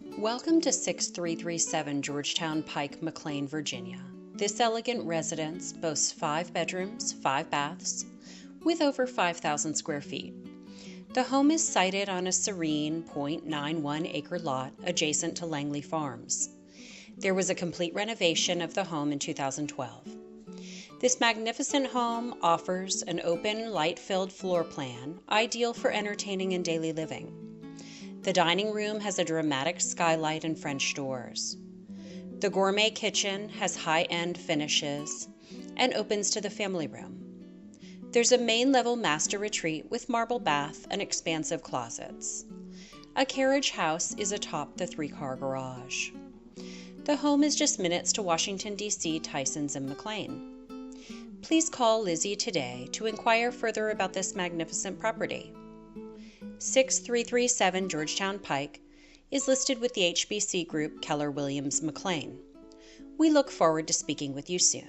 Welcome to 6337 Georgetown Pike, McLean, Virginia. This elegant residence boasts 5 bedrooms, 5 baths, with over 5,000 square feet. The home is sited on a serene 0.91 acre lot adjacent to Langley Farms. There was a complete renovation of the home in 2012. This magnificent home offers an open, light-filled floor plan, ideal for entertaining and daily living. The dining room has a dramatic skylight and French doors. The Gourmet Kitchen has high-end finishes and opens to the family room. There's a main-level master retreat with marble bath and expansive closets. A carriage house is atop the 3-car garage. The home is just minutes to Washington, D.C. Tysons McLean. Please call Lizzy today to inquire further about this magnificent property. 6337 Georgetown Pike is listed with the HBC group Keller Williams McLean. We look forward to speaking with you soon.